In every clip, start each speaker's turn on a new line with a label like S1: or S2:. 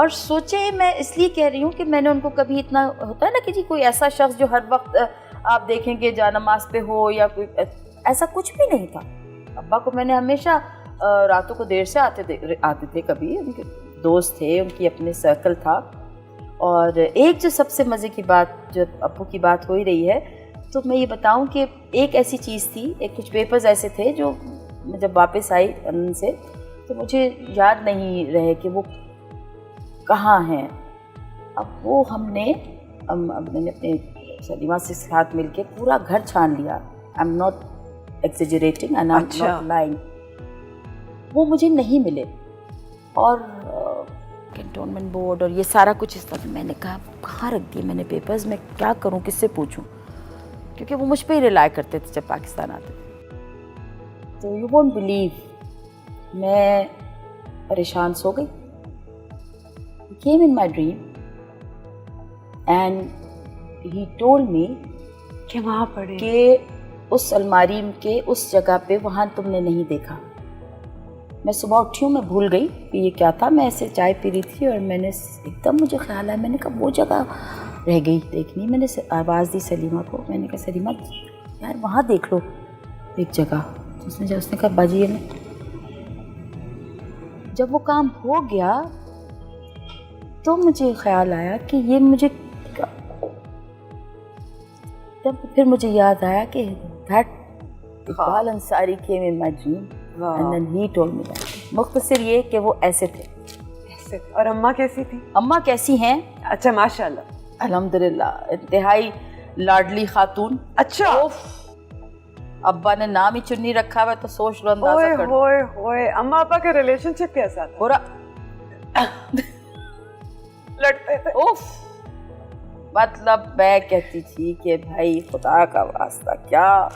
S1: اور سوچے میں اس لیے کہہ رہی ہوں کہ میں نے ان کو کبھی اتنا ہوتا ہے نا کہ جی کوئی ایسا شخص جو ہر وقت آپ دیکھیں کہ جانماز پہ ہو یا کوئی ایسا کچھ بھی نہیں تھا. ابا کو میں نے ہمیشہ راتوں کو دیر سے آتے تھے, کبھی ان کے دوست تھے, ان کی اپنے سرکل تھا. اور ایک جو سب سے مزے کی بات, جب ابو کی بات ہو ہی رہی ہے تو میں یہ بتاؤں کہ ایک ایسی چیز تھی, ایک کچھ پیپرز ایسے تھے جو جب واپس آئی لندن سے تو مجھے یاد نہیں رہے کہ وہ کہاں ہیں. اب وہ ہم نے اپنے سلیمہ سے ساتھ مل کے پورا گھر چھان لیا. I am not exaggerating and I am not lying. وہ مجھے نہیں ملے, اور کنٹونمنٹ بورڈ اور یہ سارا کچھ اس طرح. میں نے کہا کہاں رکھ دیے میں نے پیپرز, میں کیا کروں, کس سے پوچھوں, کیونکہ وہ مجھ پہ ہی ریلائی کرتے تھے جب پاکستان آتے تھے. تو یو وونٹ بلیو میں پریشان سو گئی. He came in my dream and he told me
S2: کہ وہاں پڑے
S1: کہ اس الماری کے اس جگہ پہ وہاں تم نے نہیں دیکھا. میں صبح اٹھی ہوں, میں بھول گئی کہ یہ کیا تھا. میں ایسے چائے پی رہی تھی اور میں نے ایک دم مجھے خیال آیا, میں نے کہا وہ جگہ رہ گئی دیکھنی. میں نے آواز دی سلیمہ کو, میں نے کہا سلیمہ یار وہاں دیکھ لو ایک جگہ. اس نے کہا باجی نے. جب وہ کام ہو گیا تو مجھے خیال آیا کہ یہ مجھے, تب پھر مجھے یاد آیا کہ that Iqbal Ansari came in my dream and then he told me that. مختصر یہ کہ وہ ایسے تھے.
S2: اور اماں کیسی تھی؟
S1: اماں کیسی ہیں؟
S2: اچھا ماشاء اللہ,
S1: الحمدللہ انتہائی لاڈلی خاتون.
S2: اچھا
S1: ابا نے نام ہی چنی رکھا ہوا تو سوچ لو اندازہ کر.
S2: ہوئے اماں ابا کا ریلیشن شپ کیسا تھا؟
S1: پورا
S2: لڑتے تھے.
S1: مطلب میں کہتی تھی کہ بھائی خدا کا واسطہ کیا.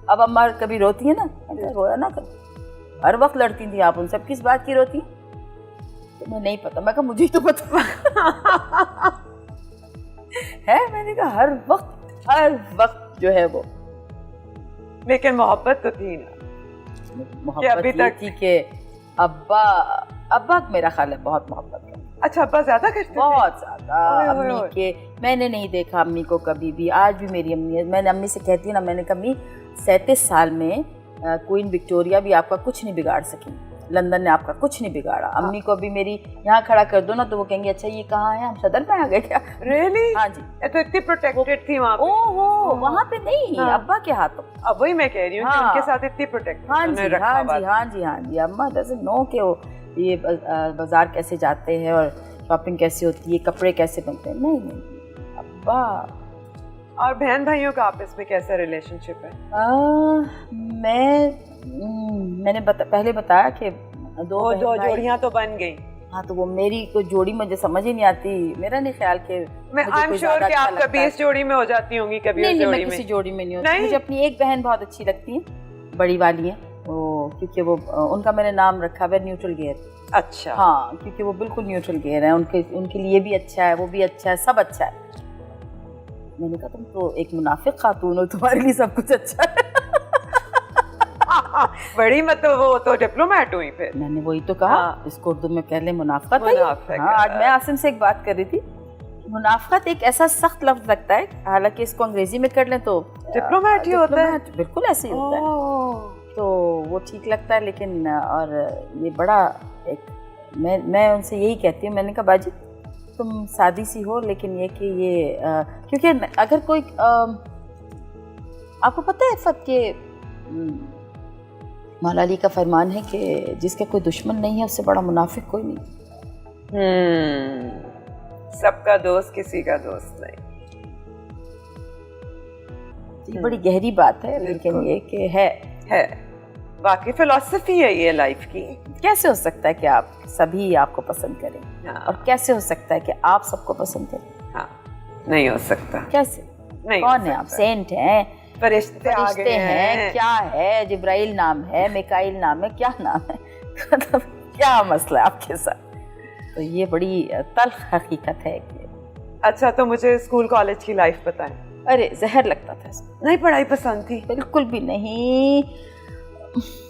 S1: اب اماں کبھی روتی ہیں نا, رویا نہ کر, ہر وقت لڑتی تھیں آپ ان سب کس بات کی روتی ہیں؟ تمہیں نہیں پتا. میں کہا مجھے ہی تو پتا ہے. میں نے کہا ہر وقت جو ہے وہ,
S2: لیکن محبت تو تھی نا.
S1: محبت یہ تھی کہ ابا میرا خیال ہے بہت محبت ہے.
S2: اچھا ابا زیادہ کرتے تھے؟
S1: بہت زیادہ. امی کے میں نے نہیں دیکھا امی کو کبھی بھی. آج بھی میری امی ہے, میں نے امی سے کہتی ہوں نا, میں نے کبھی 37 سال میں کوئین وکٹوریا بھی آپ کا کچھ نہیں بگاڑ سکی, لندن نے آپ کا کچھ نہیں بگاڑا. امی کو بھی میری یہاں کھڑا کر دو نا تو وہ کہیں گے اچھا یہ کہاں ہے, ہم صدر میں آ گئے کیا؟
S2: ریئلی؟
S1: ہاں جی.
S2: تو اتنی پروٹیکٹڈ تھی وہاں پہ؟
S1: وہاں پہ نہیں, ابا کے ہاتھوں.
S2: اب وہی میں کہہ رہی ہوں کہ ان کے ساتھ اتنی پروٹیکٹ.
S1: ہاں جی. اما ڈزنٹ نو کہ یہ بازار کیسے جاتے ہیں اور شاپنگ کیسے ہوتی ہے, کپڑے کیسے بنتے ہیں. نہیں ابا.
S2: اور بہن بھائیوں کا آپس میں کیسا ریلیشن شپ ہے؟
S1: میں نے پہلے بتایا کہ دو
S2: جوڑیاں تو بن گئی.
S1: ہاں تو وہ میری کوئی جوڑی مجھے سمجھ ہی نہیں آتی. میرا نہیں خیال کہ
S2: میں آئی ایم شیور کہ آپ کبھی اس جوڑی میں ہو جاتی ہوں گی, کبھی اس جوڑی میں.
S1: کسی جوڑی میں نہیں ہوتی. مجھے اپنی ایک بہن بہت اچھی لگتی ہے, بڑی والی ہیں وہ, کیونکہ وہ ان کا میں نے نام رکھا ہے نیوٹرل گیئر.
S2: اچھا.
S1: ہاں کیونکہ وہ بالکل نیوٹرل گیئر ہیں. ان کے لیے بھی اچھا ہے, وہ بھی اچھا ہے, سب اچھا ہے. میں نے کہا تم تو ایک منافق خاتون ہو, تمہارے لیے سب کچھ اچھا ہے.
S2: بڑی مطلب وہ تو ڈپلومیٹ ہوئی. پھر
S1: میں نے وہی تو کہا, اس کو اردو میں کہہ لیں منافقت. ہاں آج میں عاصم سے ایک بات کر رہی تھی, منافقت ایک ایسا سخت لفظ لگتا ہے, حالانکہ اس کو انگریزی میں کر لیں تو
S2: ڈپلومیٹ ہی ہوتا ہے.
S1: بالکل ایسے ہی ہوتا ہے, تو وہ ٹھیک لگتا ہے. لیکن اور یہ بڑا ایک, میں ان سے یہی کہتی ہوں, میں نے کہا باجی تم سادی سی ہو, لیکن یہ کہ یہ کیونکہ اگر کوئی آپ کو پتہ ہے عفت کہ مولا علی کا فرمان ہے کہ جس کا کوئی دشمن نہیں ہے اس سے بڑا منافق کوئی نہیں.
S2: سب کا دوست کسی کا دوست نہیں.
S1: یہ بڑی گہری بات ہے, لیکن یہ کہ ہے
S2: باقی فلسفی ہے یہ لائف کی.
S1: کیسے ہو سکتا ہے کہ آپ سبھی آپ کو پسند کریں, اور کیسے ہو سکتا ہے کہ آپ سب کو پسند کریں؟
S2: نہیں ہو سکتا.
S1: کیسے؟ کون ہیں آپ؟ سینٹ ہیں, فرشتے ہیں, کیا ہے؟ جبرائیل نام ہے, میکائیل نام ہے, کیا نام ہے؟ مطلب کیا مسئلہ ہے آپ کے ساتھ؟ تو یہ بڑی تلخ حقیقت ہے.
S2: اچھا تو مجھے اسکول کالج کی لائف بتائیں.
S1: ارے زہر لگتا تھا.
S2: نہیں پڑھائی پسند تھی؟
S1: بالکل بھی نہیں.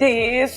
S2: Days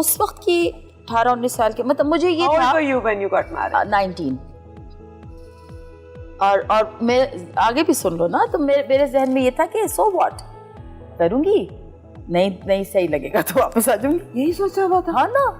S1: اس وقت کی 18-19 سال کے, مطلب مجھے یہ
S2: How old
S1: تھا
S2: were you when you got married?
S1: 19. اور میں آگے بھی سن لو نا, تو میرے ذہن میں یہ تھا کہ سو واٹ, کروں گی, نہیں صحیح لگے گا تو واپس آ جاؤں گی.
S2: یہی سوچا ہوا تھا.
S1: ہاں نا.